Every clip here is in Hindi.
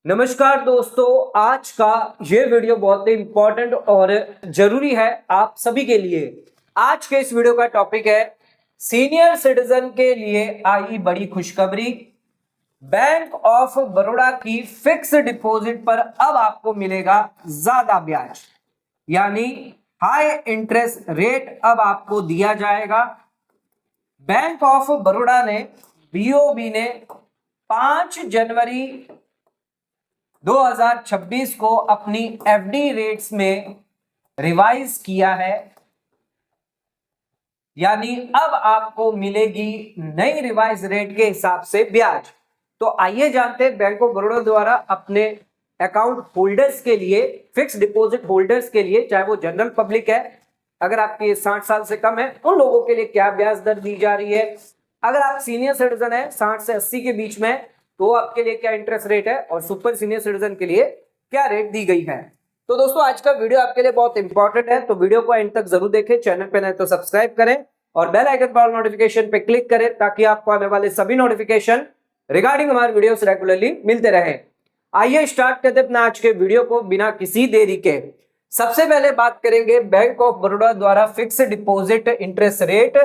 नमस्कार दोस्तों, आज का ये वीडियो बहुत ही इंपॉर्टेंट और जरूरी है आप सभी के लिए। आज के इस वीडियो का टॉपिक है सीनियर सिटीजन के लिए आई बड़ी खुशखबरी। बैंक ऑफ बड़ौदा की फिक्स डिपॉजिट पर अब आपको मिलेगा ज्यादा ब्याज, यानी हाई इंटरेस्ट रेट अब आपको दिया जाएगा। बैंक ऑफ बड़ौदा ने बीओबी ने 5 जनवरी 2026 को अपनी एफडी रेट्स में रिवाइज किया है, यानी अब आपको मिलेगी नई रिवाइज रेट के हिसाब से ब्याज। तो आइए जानते हैं बैंक ऑफ बड़ौदा द्वारा अपने अकाउंट होल्डर्स के लिए, फिक्स डिपॉजिट होल्डर्स के लिए, चाहे वो जनरल पब्लिक है, अगर आपकी 60 साल से कम है उन लोगों के लिए क्या ब्याज दर दी जा रही है, अगर आप सीनियर सिटीजन है 60 से 80 के बीच में तो आपके लिए क्या इंटरेस्ट रेट है, और सुपर सीनियर सिटीजन के लिए क्या रेट दी गई है। तो दोस्तों आज का वीडियो आपके लिए बहुत इंपॉर्टेंट है, तो वीडियो को एंड तक जरूर देखें। चैनल पे नए तो सब्सक्राइब करें और बेल आइकन पर नोटिफिकेशन पे क्लिक करें ताकि आपको आने वाले सभी नोटिफिकेशन रिगार्डिंग हमारे वीडियोस रेगुलरली मिलते रहे। आइए स्टार्ट करते अपना आज के वीडियो को बिना किसी देरी के। सबसे पहले बात करेंगे बैंक ऑफ बड़ौदा द्वारा फिक्स डिपॉजिट इंटरेस्ट रेट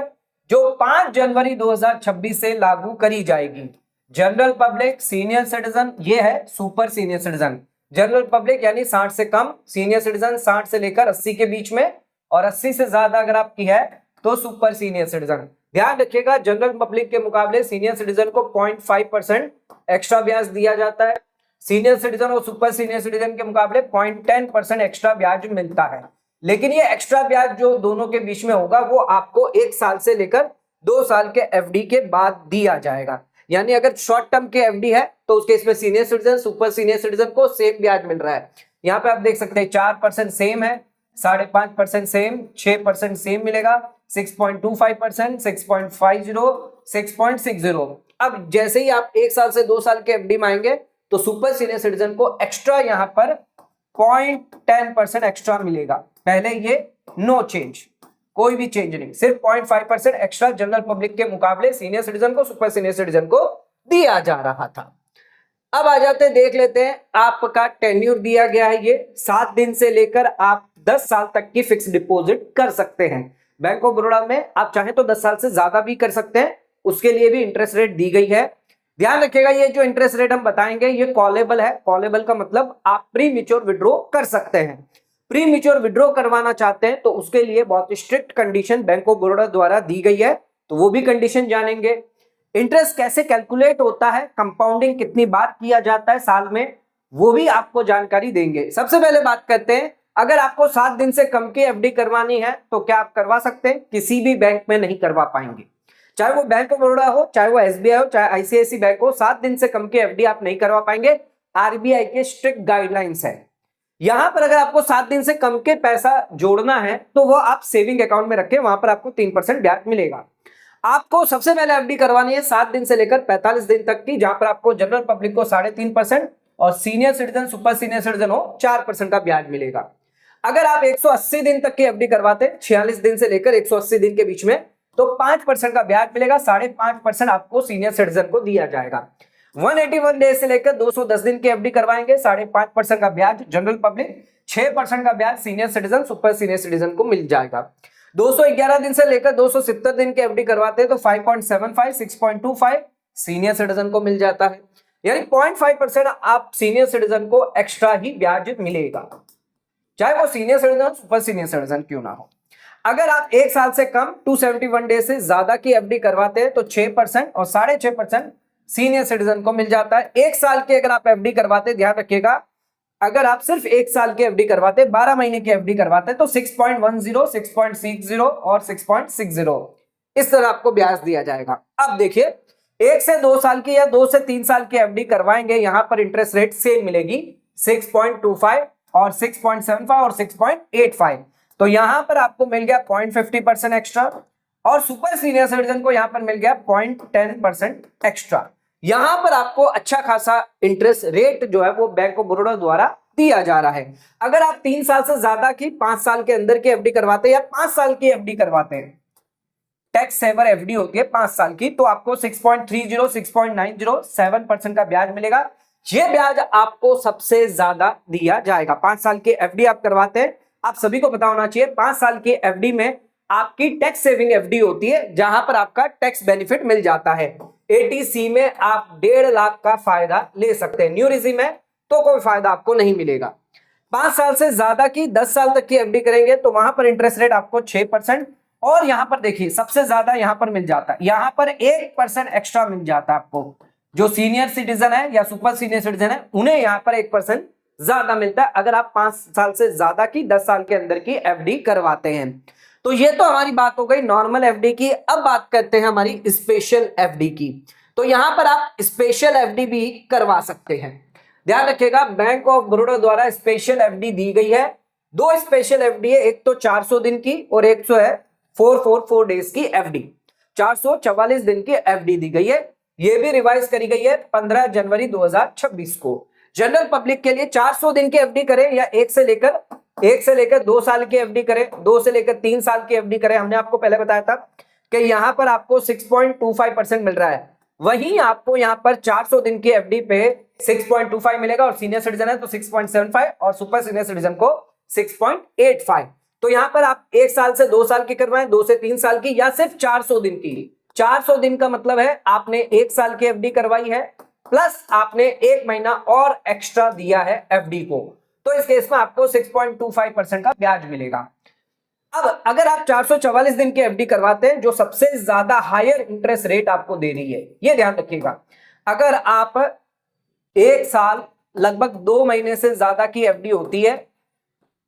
जो 5 जनवरी 2026 से लागू करी जाएगी। जनरल पब्लिक, सीनियर सिटीजन, ये है super senior citizen. General public यानी 60 से कम, सीनियर सिटीजन 60 से लेकर 80 के बीच में, और 80 से ज्यादा अगर आपकी है तो सुपर सीनियर सिटीजन। ध्यान रखिएगा, जनरल पब्लिक के मुकाबले सीनियर सिटीजन को 0.5% एक्स्ट्रा ब्याज दिया जाता है। सीनियर सिटीजन और सुपर सीनियर सिटीजन के मुकाबले 0.10% एक्स्ट्रा ब्याज मिलता है। लेकिन ये एक्स्ट्रा ब्याज जो दोनों के बीच में होगा वो आपको 1 साल से लेकर 2 साल के एफडी के बाद दिया जाएगा। यानी अगर शॉर्ट टर्म के एफडी है तो उसके इसमें senior citizen, super senior citizen को सेम ब्याज मिल रहा है। यहाँ पे आप देख सकते हैं 4% सेम है, 5.5% सेम, 6% सेम मिलेगा, 6.25%, 6.50, 6.60। अब जैसे ही आप 1 साल से 2 साल के एफडी में आएंगे तो सुपर सीनियर सिटीजन को एक्स्ट्रा यहाँ पर 0.10% एक्स्ट्रा मिलेगा। पहले ये नो चेंज, कोई भी चेंज नहीं, सिर्फ 0.5% एक्स्ट्रा जनरल पब्लिक के मुकाबले सीनियर सिटीजन को, सुपर सीनियर सिटीजन को दिया जा रहा था। अब आ जाते हैं, देख लेते हैं आपका टेन्यूर दिया गया है। ये 7 दिन से लेकर आप 10 साल तक की फिक्स डिपॉजिट कर सकते हैं। बैंक ऑफ बड़ौदा में आप चाहें तो 10 साल से ज्यादा भी कर सकते हैं, उसके लिए भी इंटरेस्ट रेट दी गई है। ध्यान रखिएगा, ये जो इंटरेस्ट रेट हम बताएंगे ये कॉलेबल है। कॉलेबल का मतलब आप प्री मैच्योर विड्रॉ कर सकते हैं। प्री मैच्योर विड्रॉ करवाना चाहते हैं तो उसके लिए बहुत strict condition bank of Baroda द्वारा दी गई है, तो वो भी कंडीशन जानेंगे। इंटरेस्ट कैसे कैलकुलेट होता है, कंपाउंडिंग कितनी बार किया जाता है साल में, वो भी आपको जानकारी देंगे। सबसे पहले बात करते हैं, अगर आपको 7 दिन से कम की एफडी करवानी है तो क्या आप करवा सकते हैं? किसी भी बैंक में नहीं करवा पाएंगे, चाहे वो बैंक ऑफ बड़ौदा हो, चाहे वो एसबीआई हो, चाहे आईसीआईसी बैंक हो। 7 दिन से कम की एफडी आप नहीं करवा पाएंगे, आरबीआई के स्ट्रिक्ट गाइडलाइंस है। यहां पर अगर आपको 7 दिन से कम के पैसा जोड़ना है तो वो आप सेविंग अकाउंट में रखें, वहां पर आपको 3% ब्याज मिलेगा। आपको सबसे पहले एफडी करवानी है 7 दिन से लेकर 45 दिन तक की, जहां पर आपको जनरल पब्लिक को 3.5% और senior citizen, super senior citizen हो 4% का ब्याज मिलेगा। अगर आप 180 दिन तक की एफडी करवाते हैं, 46 दिन से लेकर 180 दिन के बीच में, तो 5% का ब्याज मिलेगा। 5.5% आपको सीनियर सिटीजन को दिया जाएगा। 181 डेज से लेकर 210 दिन की एफडी करवाएंगे, 5.5% का ब्याज जनरल पब्लिक, 6% का ब्याज senior citizen, super senior citizen को मिल जाएगा। 211 दिन से लेकर 270 दिन की एफडी करवाते हैं तो 5.75, 6.25 सीनियर सिटीजन को मिल जाता है। यानी 0.5% आप सीनियर सिटीजन को एक्स्ट्रा ही ब्याज मिलेगा, चाहे वो senior citizen, super senior citizen क्यों ना हो। अगर आप 1 साल से कम 271 डेज से ज्यादा की एफडी करवाते हैं तो 6% और 6.5% सीनियर सिटीजन को मिल जाता है। 1 साल की अगर आप एफडी करवाते, ध्यान रखिएगा, अगर आप सिर्फ 1 साल की एफडी करवाते, 12 महीने की एफडी करवाते तो 6.10, 6.60 और 6.60 इस तरह आपको ब्याज दिया जाएगा। अब देखिए, 1 से 2 साल की या 2 से 3 साल की एफडी करवाएंगे, यहां पर इंटरेस्ट रेट सेम मिलेगी, 6.25 और 6.75 और 6.85। तो यहां पर आपको मिल गया 0.50% एक्स्ट्रा, और सुपर सीनियर सिटीजन को यहां पर मिल गया 0.10% एक्स्ट्रा। यहां पर आपको अच्छा खासा इंटरेस्ट रेट जो है वो बैंक ऑफ बड़ौदा द्वारा दिया जा रहा है। अगर आप 3 साल से ज्यादा की, 5 साल के अंदर की एफडी करवाते हैं या 5 साल की एफडी करवाते हैं, टैक्स सेवर एफडी होती है 5 साल की, तो आपको 6.30, 6.90, 7% का ब्याज मिलेगा। ये ब्याज आपको सबसे ज्यादा दिया जाएगा। 5 साल की एफडी आप करवाते हैं, आप सभी को पता होना चाहिए 5 साल की एफडी में आपकी टैक्स सेविंग एफडी होती है, जहां पर आपका टैक्स बेनिफिट मिल जाता है। एटीसी में आप 1.5 लाख का फायदा ले सकते हैं, न्यू रिजी में तो कोई फायदा आपको नहीं मिलेगा। 5 साल से ज्यादा की 10 साल तक की एफडी करेंगे तो वहां पर इंटरेस्ट रेट आपको 6%, और यहां पर देखिए सबसे ज्यादा यहां पर मिल जाता है, यहां पर 1% एक्स्ट्रा मिल जाता है आपको। जो सीनियर सिटीजन है या सुपर सीनियर सिटीजन है उन्हें यहां पर 1% ज्यादा मिलता है अगर आप 5 साल से ज्यादा की 10 साल के अंदर की एफडी करवाते हैं। तो ये तो हमारी बात हो गई नॉर्मल एफडी की। अब बात करते हैं हमारी स्पेशल एफडी की। तो यहां पर आप स्पेशल एफडी भी करवा सकते हैं। ध्यान रखिएगा, बैंक ऑफ बड़ौदा द्वारा स्पेशल एफडी दी गई है। 2 स्पेशल एफडी है, एक तो 400 दिन की और एक तो है 444 डेज की एफडी। 444 दिन की एफडी दी गई है, ये भी रिवाइज करी गई है 15 जनवरी 2026 को। जनरल पब्लिक के लिए 400 दिन की एफडी करें या 1 से लेकर 2 साल की एफडी करें, 2 से लेकर 3 साल की एफडी करें, हमने आपको पहले बताया था कि यहां पर आपको 6.25% मिल रहा है, वहीं आपको यहां पर 400 दिन की एफडी पे 6.25 मिलेगा, और सीनियर सिटीजन है तो 6.75 और सुपर सीनियर सिटीजन को 6.85। तो यहां पर आप 1 साल से 2 साल की करवाएं, 2 से 3 साल की, या सिर्फ 400 दिन की। 400 दिन का मतलब है आपने 1 साल की एफडी करवाई है प्लस आपने 1 महीना और एक्स्ट्रा दिया है एफडी को, तो इस केस में आपको 6.25% का ब्याज मिलेगा। अब अगर आप 444 दिन की एफडी करवाते हैं, जो सबसे ज्यादा हायर इंटरेस्ट रेट आपको दे रही है, ये ध्यान रखिएगा। अगर आप 1 साल लगभग 2 महीने से ज्यादा की एफडी होती है,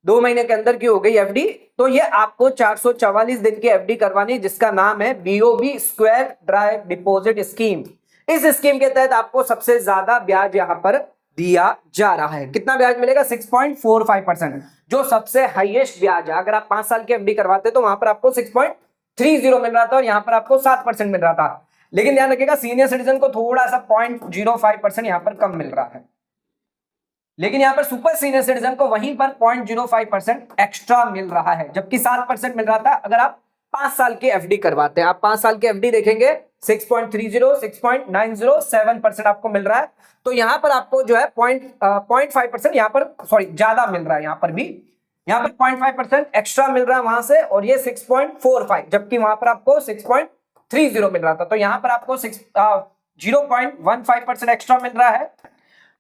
2 महीने के अंदर की हो गई एफडी, तो ये आपको 444 दिन की एफडी करवानी है, जिसका नाम है BOB square dry deposit scheme. इस स्कीम के तहत आपको सबसे ज्यादा ब्याज यहां पर दिया जा रहा है। कितना ब्याज मिलेगा? 6.45%, जो सबसे हाईएस्ट ब्याज है। अगर आप 5 साल की एफडी करवाते तो वहां पर आपको 6.30 मिल रहा था और यहां पर आपको 7% मिल रहा था। लेकिन ध्यान रखिएगा, सीनियर सिटीजन को थोड़ा सा 0.05% यहां पर कम मिल रहा है, लेकिन यहां पर सुपर सीनियर सिटीजन को वहीं पर 0.05% एक्स्ट्रा मिल रहा है, जबकि 7% मिल रहा था अगर आप 5 साल की एफडी करवाते हैं। आप 5 साल की एफडी देखेंगे 6.30, 6.90, 7% आपको मिल रहा है। तो यहां पर आपको जो है 0.5% यहां पर ज्यादा मिल रहा है, यहां पर भी यहां पर 0.5% एक्स्ट्रा मिल रहा है वहां से, और ये 6.45, जबकि वहां पर आपको 6.30 मिल रहा था। तो यहां पर आपको 0.15% एक्स्ट्रा मिल रहा है,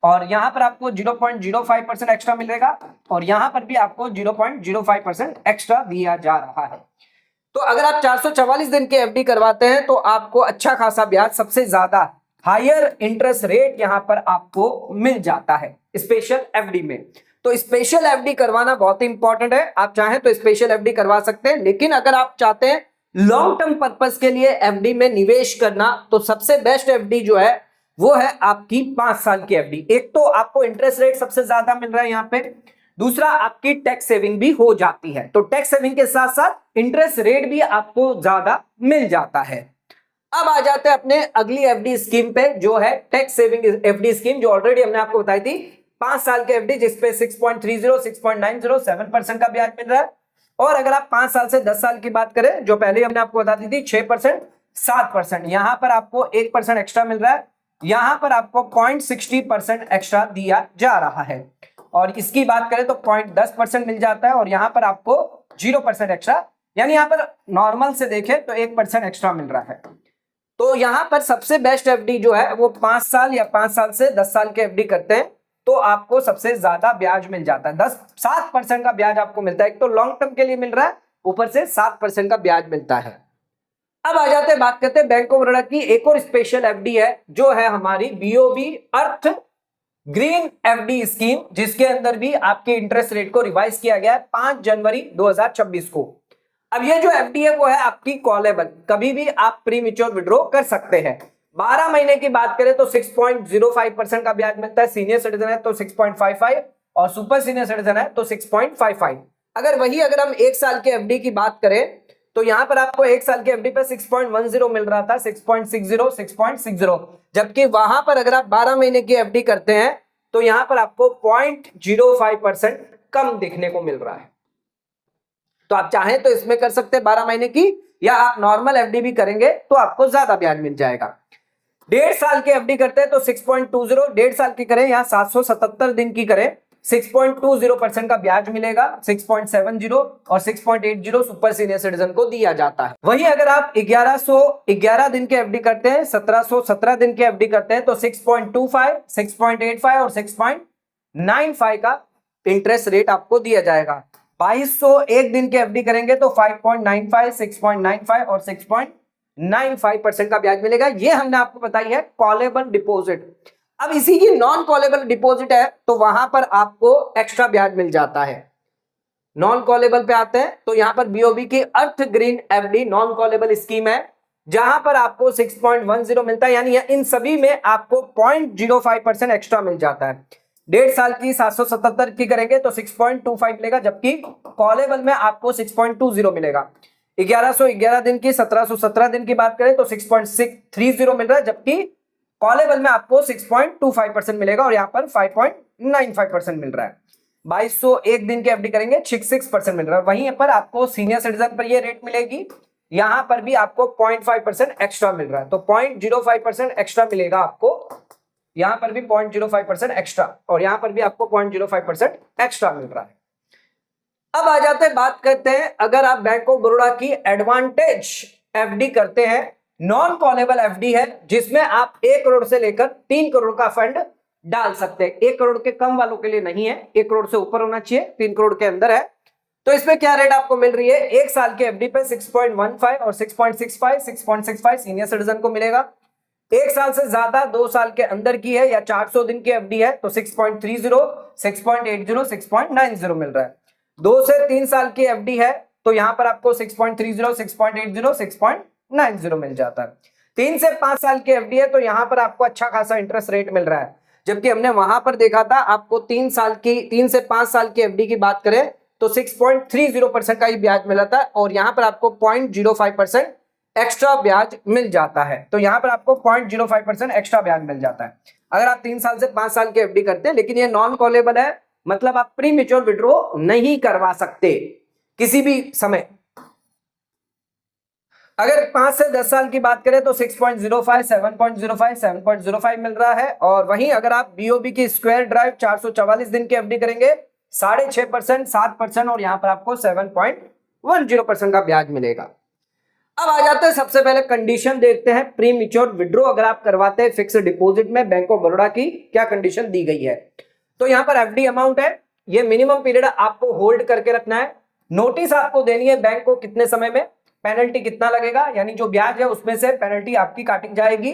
और यहां पर आपको 0.05% एक्स्ट्रा मिलेगा, और यहां पर भी आपको 0.05% एक्स्ट्रा दिया जा रहा है। तो अगर आप 444 दिन की एफडी करवाते हैं तो आपको अच्छा खासा ब्याज, सबसे ज्यादा हायर इंटरेस्ट रेट यहां पर आपको मिल जाता है स्पेशल एफडी में। तो स्पेशल एफडी करवाना बहुत ही इंपॉर्टेंट है। आप चाहें तो स्पेशल एफडी करवा सकते हैं, लेकिन अगर आप चाहते हैं लॉन्ग टर्म पर्पस के लिए एफडी में निवेश करना, तो सबसे बेस्ट एफडी जो है वो है आपकी 5 साल की एफडी। एक तो आपको इंटरेस्ट रेट सबसे ज्यादा मिल रहा है यहां पे, दूसरा आपकी टैक्स सेविंग भी हो जाती है। तो टैक्स सेविंग के साथ साथ इंटरेस्ट रेट भी आपको ज्यादा मिल जाता है। अब आ जाते हैं अपने अगली एफडी स्कीम पे, जो है टैक्स सेविंग एफडी स्कीम, जो ऑलरेडी हमने आपको बताई थी। 5 साल की एफडी जिसपे 6.30, 6.90, 7% का ब्याज मिल रहा है। और अगर आप 5 साल से 10 साल की बात करें, जो पहले हमने आपको बता दी थी 6%, 7%, यहां पर आपको 1% एक्स्ट्रा मिल रहा है, यहां पर आपको 0.60% एक्स्ट्रा दिया जा रहा है। और इसकी बात करें तो 0.10% मिल जाता है, और यहां पर आपको 0% एक्स्ट्रा, यानी यहां पर नॉर्मल से देखें तो 1% एक्स्ट्रा मिल रहा है। तो यहां पर सबसे बेस्ट एफडी जो है वो 5 साल या 5 साल से 10 साल के एफडी करते हैं तो आपको सबसे ज्यादा ब्याज मिल जाता है। 7% का ब्याज आपको मिलता है। एक तो लॉन्ग टर्म के लिए मिल रहा है, ऊपर से 7% का ब्याज मिलता है। अब आ जाते हैं, बात करते हैं बैंक ऑफ बड़ौदा की एक और स्पेशल एफडी है, जो है हमारी बीओबी अर्थ ग्रीन एफडी स्कीम, जिसके अंदर भी आपके इंटरेस्ट रेट को रिवाइज किया गया है 5 जनवरी 2026 को। अब ये जो एफडी है वो है आपकी कॉलेबल, कभी भी आप प्रीमेच्योर विड्रॉ कर सकते हैं। 12 महीने की बात करें तो 6.05% का ब्याज मिलता है। सीनियर सिटीजन है तो 6.55, और सुपर सीनियर सिटीजन है तो 6.55। अगर हम 1 साल के एफडी की बात करें तो यहां पर आपको 1 साल के एफडी पे 6.10 मिल रहा था, 6.60, 6.60, जबकि वहां पर अगर आप 12 महीने की एफडी करते हैं तो यहां पर आपको 0.05% कम देखने को मिल रहा है। तो आप चाहें तो इसमें कर सकते हैं 12 महीने की, या आप नॉर्मल एफडी भी करेंगे तो आपको ज्यादा ब्याज मिल जाएगा। डेढ़ साल के एफडी करते हैं तो 6.20, डेढ़ साल की करें यहाँ 777 दिन की करें 6.20% का ब्याज मिलेगा, 6.70 और 6.80 सुपर सीनियर सिटीजन को दिया जाता है। वहीं अगर आप 1111 दिन के एफडी करते हैं, 1717 दिन के एफडी करते हैं तो 6.25, 6.85 और 6.95 का इंटरेस्ट रेट आपको दिया जाएगा। 2201 दिन के एफडी करेंगे तो 5.95, 6.95 और 6.95% का ब्याज मिलेगा। ये हमने आपको बताई है कॉलेबल डिपॉजिट। अब इसी की नॉन कॉलेबल डिपॉजिट है तो वहां पर आपको एक्स्ट्रा ब्याज मिल जाता है। नॉन कॉलेबल पे आते हैं तो यहां पर बीओबी की earth green FD non callable scheme है, जहां पर आपको 6.10 मिलता है, यानी इन सभी में आपको 0.05% एक्स्ट्रा मिल जाता है। डेढ़ साल की 777 की करेंगे तो 6.25 मिलेगा, जबकि कॉलेबल में आपको 6.20 मिलेगा। 1111 दिन की 1717 दिन की बात करें तो 6.630 मिल रहा है, जबकि कॉलेबल में आपको 6.25% मिलेगा और यहाँ पर 5.95% मिल रहा है। 2201 दिन के एफडी करेंगे 6% मिल रहा है। वहीं पर आपको सीनियर सिटीजन पर ये रेट मिलेगी, यहां पर भी आपको 0.5% एक्स्ट्रा मिल रहा है, तो 0.05% एक्स्ट्रा मिलेगा आपको, यहां पर भी 0.05% एक्स्ट्रा और यहां पर भी आपको 0.05% एक्स्ट्रा मिल रहा है। अब आ जाते हैं, बात करते हैं अगर आप बैंक ऑफ बड़ौदा की एडवांटेज एफडी करते हैं, नॉन कॉलेबल एफडी है जिसमें आप 1 करोड़ से लेकर 3 करोड़ का फंड डाल सकते हैं। 1 करोड़ के कम वालों के लिए नहीं है, 1 करोड़ से ऊपर होना चाहिए, 3 करोड़ के अंदर है। तो इसमें क्या रेट आपको मिल रही है, 1 साल के एफडी पे 6.15 और 6.65 सीनियर सिटीजन को मिलेगा। 1 साल से ज्यादा 2 साल के अंदर की है या 400 दिन की एफडी है तो 6.30, 6.80, 6.90 मिल रहा है। 2 से 3 साल की एफडी है तो यहां पर आपको 6.30, 6.80, 6.90 मिल जाता है। 3 से 5 साल की एफडी है तो यहां पर आपको अच्छा खासा इंटरेस्ट रेट मिल रहा है, जबकि हमने वहां पर देखा था आपको 3 से 5 साल की एफडी की बात करें तो 6.30% का ही ब्याज मिला था और यहां पर आपको 0.05% एक्स्ट्रा ब्याज मिल जाता है। तो यहां पर आपको 0.05% एक्स्ट्रा ब्याज मिल जाता है अगर आप 3 साल से 5 साल की एफडी करते हैं, लेकिन ये नॉन कॉलेबल है, मतलब आप प्री मैच्योर विड्रॉ नहीं करवा सकते किसी भी समय। अगर 5 से 10 साल की बात करें तो 6.05, 7.05, 7.05 मिल रहा है। और वहीं अगर आप बीओबी की स्क्वायर ड्राइव 444 दिन की एफडी करेंगे 6.5%, 7% और यहां पर आपको 7.10% का ब्याज मिलेगा। अब आ जाते हैं, सबसे पहले कंडीशन देखते हैं प्री मैच्योर विड्रॉ अगर आप करवाते हैं फिक्स डिपॉजिट में बैंक ऑफ बड़ौदा की क्या कंडीशन दी गई है। तो यहां पर एफडी अमाउंट है, ये मिनिमम पीरियड आपको होल्ड करके रखना है। नोटिस आपको देनी है बैंक को कितने समय में, पेनल्टी कितना लगेगा, यानी जो ब्याज है उसमें से पेनल्टी आपकी काटी जाएगी,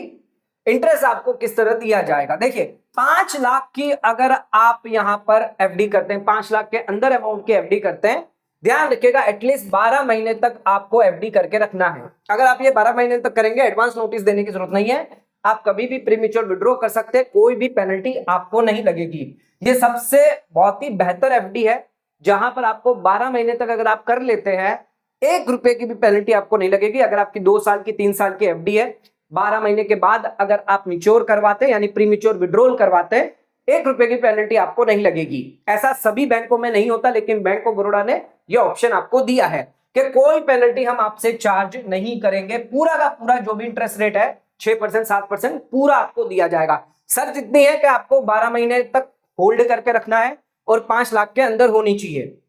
इंटरेस्ट आपको किस तरह दिया जाएगा। देखिए 5 लाख की अगर आप यहां पर एफडी करते हैं, 5 लाख के अंदर अमाउंट की एफडी करते हैं, ध्यान रखिएगा एटलीस्ट 12 महीने तक आपको एफडी करके रखना है। अगर आप ये 12 महीने तक करेंगे एडवांस नोटिस देने की जरूरत नहीं है, आप कभी भी प्रीमेच्योर विड्रॉ कर सकते हैं, कोई भी पेनल्टी आपको नहीं लगेगी। ये सबसे बहुत ही बेहतर एफडी है जहां पर आपको 12 महीने तक अगर आप कर लेते हैं 1 रुपए की भी पेनल्टी आपको नहीं लगेगी। अगर आपकी 2 साल की 3 साल की एफडी है, 12 महीने के बाद अगर आप मैच्योर करवाते हैं यानी प्रीमेच्योर विड्रॉल करवाते हैं, 1 रुपए की पेनल्टी आपको नहीं लगेगी। ऐसा सभी बैंकों में नहीं होता, लेकिन बैंक ऑफ बड़ौदा ने यह ऑप्शन आपको दिया है कि कोई पेनल्टी हम आपसे चार्ज नहीं करेंगे, पूरा का पूरा जो भी इंटरेस्ट रेट है 6%, 7% पूरा आपको दिया जाएगा। शर्त इतनी है कि आपको 12 महीने तक होल्ड करके रखना है और 5 लाख के अंदर होनी चाहिए।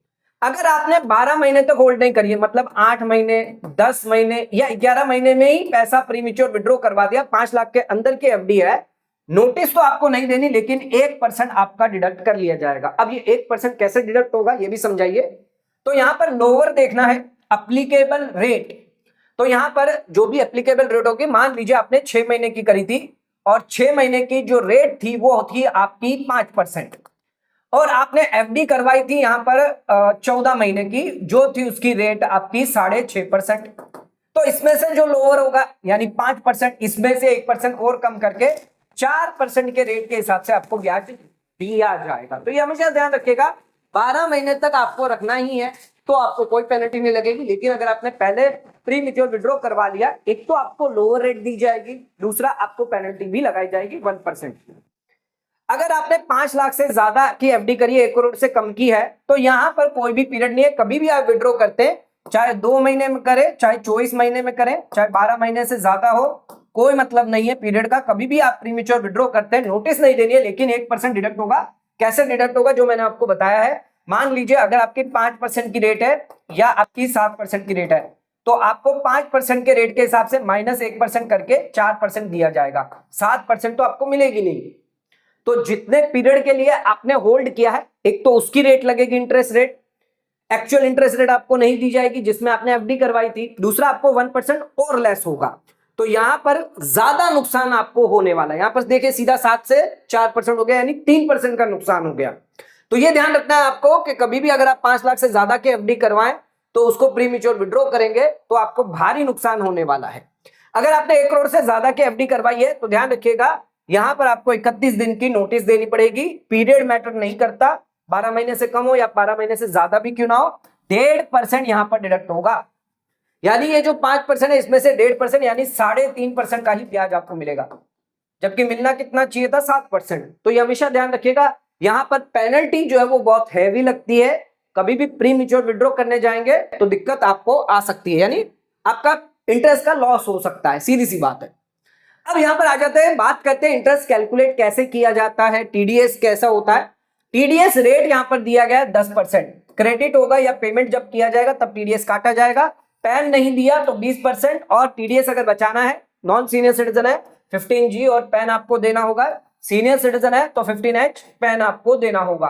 अगर आपने 12 महीने तक होल्ड नहीं करी है, मतलब 8 महीने, 10 महीने या 11 महीने में ही पैसा प्रीमेच्योर विड्रॉ करवा दिया, 5 लाख के अंदर की एफडी है, नोटिस तो आपको नहीं देनी, लेकिन 1% आपका डिडक्ट कर लिया जाएगा। अब ये 1% कैसे डिडक्ट होगा ये भी समझाइए। तो यहां पर लोअर देखना है एप्लीकेबल रेट। तो यहां पर जो भी एप्लीकेबल रेट होगी, मान लीजिए आपने 6 महीने की करी थी और 6 महीने की जो रेट थी वो थी आपकी 5%, और आपने एफडी करवाई थी यहां पर 14 महीने की, जो थी उसकी रेट आपकी 6.5%। तो इसमें से जो लोअर होगा यानी 5%, इसमें से 1% और कम करके 4% के रेट के हिसाब से आपको ब्याज दिया जाएगा। तो ये हमेशा ध्यान रखिएगा, 12 महीने तक आपको रखना ही है तो आपको कोई पेनल्टी नहीं लगेगी। लेकिन अगर आपने पहले प्री मैच्योर विड्रॉ करवा लिया, एक तो आपको लोअर रेट दी जाएगी, दूसरा आपको पेनल्टी भी लगाई जाएगी 1%। अगर आपने 5 लाख से ज्यादा की एफडी करी है, 1 करोड़ से कम की है, तो यहां पर कोई भी पीरियड नहीं है, कभी भी आप विड्रॉ करते हैं, चाहे 2 महीने में करें, चाहे 24 महीने में करें, चाहे 12 महीने से ज्यादा हो, कोई मतलब नहीं है पीरियड का। कभी भी आप प्रीमेच्योर विड्रॉ करते हैं नोटिस नहीं देनी है, लेकिन 1% डिडक्ट होगा। कैसे डिडक्ट होगा जो मैंने आपको बताया है। मान लीजिए अगर आपकी 5% की रेट है या आपकी 7% की रेट है, तो आपको 5% के रेट के हिसाब से -1% करके 4% दिया जाएगा। 7% तो आपको मिलेगी नहीं। तो जितने पीरियड के लिए आपने होल्ड किया है, एक तो उसकी रेट लगेगी, interest rate, actual interest rate आपको नहीं दी जाएगी जिसमें आपने एफडी करवाई थी। दूसरा आपको 1% और लेस होगा। तो यहां पर ज्यादा नुकसान आपको होने वाला है। यहां पर देखिए सीधा 7 से 4% हो गया, यानी 3% का नुकसान हो गया। तो ये ध्यान रखना है आपको कि कभी भी अगर आप 5 लाख से ज्यादा के एफडी करवाएं तो उसको प्रीमेच्योर विड्रॉ करेंगे तो आपको भारी नुकसान होने वाला है। अगर आपने 1 करोड़ से ज्यादा के एफडी करवाई है तो ध्यान रखिएगा यहां पर आपको 31 दिन की नोटिस देनी पड़ेगी। पीरियड मैटर नहीं करता, 12 महीने से कम हो या 12 महीने से ज्यादा भी क्यों ना हो, 1.5% यहां पर डिडक्ट होगा। यानी ये जो 5% है इसमें से 1.5% यानी 3.5% का ही ब्याज आपको मिलेगा, जबकि मिलना कितना चाहिए था 7%। तो ये हमेशा ध्यान रखिएगा, यहां पर पेनल्टी जो है वो बहुत हैवी लगती है। कभी भी प्रीमेच्योर विड्रॉ करने जाएंगे तो दिक्कत आपको आ सकती है, यानी आपका इंटरेस्ट का लॉस हो सकता है, सीधी सी बात है। अब यहां पर आ जाते हैं, बात करते हैं इंटरेस्ट कैलकुलेट कैसे किया जाता है, टीडीएस कैसा होता है। टीडीएस रेट यहां पर दिया गया है 10%। क्रेडिट होगा या पेमेंट जब किया जाएगा तब टीडीएस काटा जाएगा। पैन नहीं दिया तो 20%, और टीडीएस अगर बचाना है, नॉन सीनियर सिटीजन है 15G और पैन आपको देना होगा, सीनियर सिटीजन है तो 15H पैन आपको देना होगा।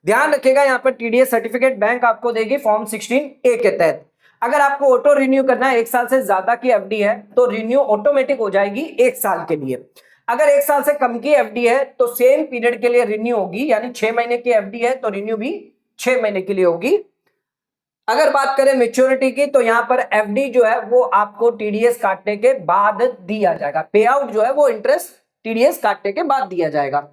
ध्यान रखिएगा यहां पर टीडीएस सर्टिफिकेट बैंक आपको देगी फॉर्म 16A के तहत। अगर आपको ऑटो रिन्यू करना है, 1 साल से ज्यादा की एफडी है तो रिन्यू ऑटोमेटिक हो जाएगी 1 साल के लिए। अगर 1 साल से कम की एफडी है तो सेम पीरियड के लिए रिन्यू होगी, यानी 6 महीने की एफडी है तो रिन्यू भी 6 महीने के लिए होगी। अगर बात करें मेच्योरिटी की तो यहां पर एफडी जो है वो आपको टीडीएस काटने के बाद दिया जाएगा। पे आउट जो है वो इंटरेस्ट टीडीएस काटने के बाद दिया जाएगा।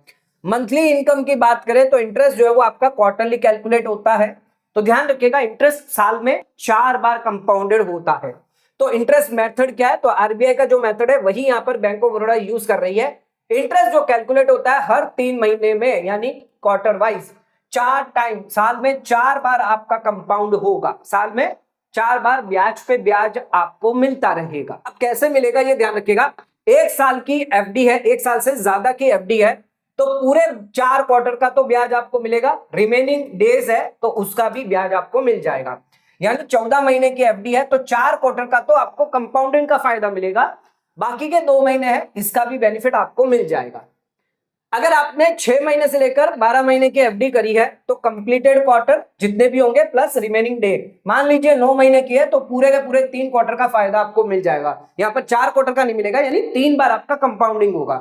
मंथली इनकम की बात करें तो इंटरेस्ट जो है वो आपका क्वार्टरली कैलकुलेट होता है। तो ध्यान रखिएगा इंटरेस्ट साल में 4 बार कंपाउंडेड होता है। तो इंटरेस्ट मेथड क्या है, तो आरबीआई का जो मेथड है वही यहां पर बैंक ऑफ बड़ौदा यूज कर रही है। इंटरेस्ट जो कैलकुलेट होता है हर 3 महीने में, यानी क्वार्टर वाइज 4 टाइम, साल में 4 बार आपका कंपाउंड होगा। साल में 4 बार ब्याज पे ब्याज आपको मिलता रहेगा। अब कैसे मिलेगा ये ध्यान रखिएगा। 1 साल की एफडी है, 1 साल से ज्यादा की एफडी है तो पूरे 4 क्वार्टर का तो ब्याज आपको मिलेगा, रिमेनिंग डेज है तो उसका भी ब्याज आपको मिल जाएगा। यानी 14 महीने की एफडी है तो 4 क्वार्टर का तो आपको कंपाउंडिंग का फायदा मिलेगा, बाकी के 2 महीने है इसका भी बेनिफिट आपको मिल जाएगा। अगर आपने 6 महीने से लेकर 12 महीने की एफडी करी है तो कंप्लीटेड क्वार्टर जितने भी होंगे प्लस रिमेनिंग डे, मान लीजिए 9 महीने की है तो पूरे के पूरे 3 क्वार्टर का फायदा आपको मिल जाएगा। यहाँ पर 4 क्वार्टर का नहीं मिलेगा, यानी 3 बार आपका कंपाउंडिंग होगा।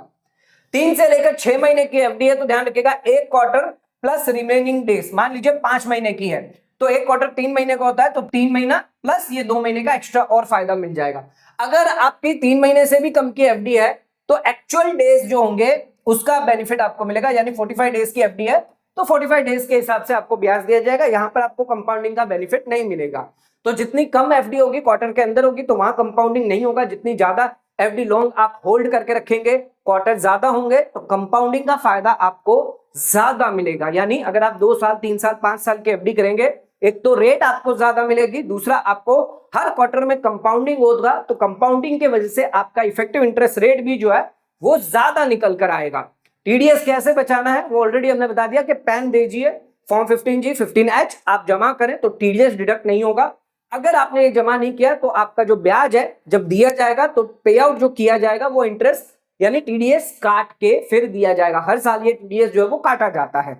3 से लेकर 6 महीने की एफडी है तो ध्यान रखिएगा 1 क्वार्टर प्लस रिमेनिंग डेज, मान लीजिए 5 महीने की है तो 1 क्वार्टर 3 महीने का होता है तो 3 महीना प्लस ये 2 महीने का एक्स्ट्रा और फायदा मिल जाएगा। अगर आपकी 3 महीने से भी कम की एफडी है तो एक्चुअल डेज जो होंगे उसका बेनिफिट आपको मिलेगा, यानी 45 डेज की एफडी है तो 45 डेज के हिसाब से आपको ब्याज दिया जाएगा। यहां पर आपको कंपाउंडिंग का बेनिफिट नहीं मिलेगा। तो जितनी कम एफडी होगी क्वार्टर के अंदर होगी तो वहां कंपाउंडिंग नहीं होगा, जितनी ज्यादा एफडी लॉन्ग आप होल्ड करके रखेंगे, क्वार्टर ज्यादा होंगे तो कंपाउंडिंग का फायदा आपको ज्यादा मिलेगा। यानी अगर आप 2 साल 3 साल 5 साल की एफडी करेंगे, एक तो रेट आपको ज्यादा मिलेगी, दूसरा आपको हर क्वार्टर में कंपाउंडिंग होगा तो कंपाउंडिंग की वजह से आपका इफेक्टिव इंटरेस्ट रेट भी जो है वो ज्यादा निकल कर आएगा। टीडीएस कैसे बचाना है वो ऑलरेडी हमने बता दिया कि पैन दीजिए, फॉर्म 15G 15H आप जमा करें तो टीडीएस डिडक्ट नहीं होगा। अगर आपने ये जमा नहीं किया तो आपका जो ब्याज है जब दिया जाएगा तो पे आउट जो किया जाएगा वो इंटरेस्ट यानी टीडीएस काट के फिर दिया जाएगा। हर साल ये टीडीएस जो है वो काटा जाता है।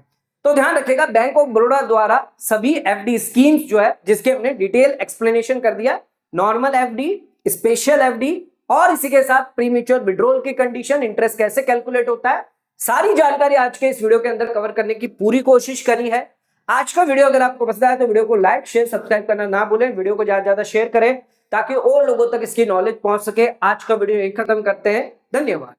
तो ध्यान रखिएगा बैंक ऑफ बड़ौदा द्वारा सभी एफडी स्कीम्स जो है जिसके हमने डिटेल एक्सप्लेनेशन कर दिया, नॉर्मल एफडी, स्पेशल एफडी और इसी के साथ प्रीमेच्योर विड्रॉल की कंडीशन, इंटरेस्ट कैसे कैलकुलेट होता है, सारी जानकारी आज के इस वीडियो के अंदर कवर करने की पूरी कोशिश करी है। आज का वीडियो अगर आपको पसंद आया तो वीडियो को लाइक शेयर सब्सक्राइब करना ना भूलें, वीडियो को ज्यादा शेयर करें ताकि और लोगों तक इसकी नॉलेज पहुंच सके। आज का वीडियो यही खत्म करते हैं, धन्यवाद।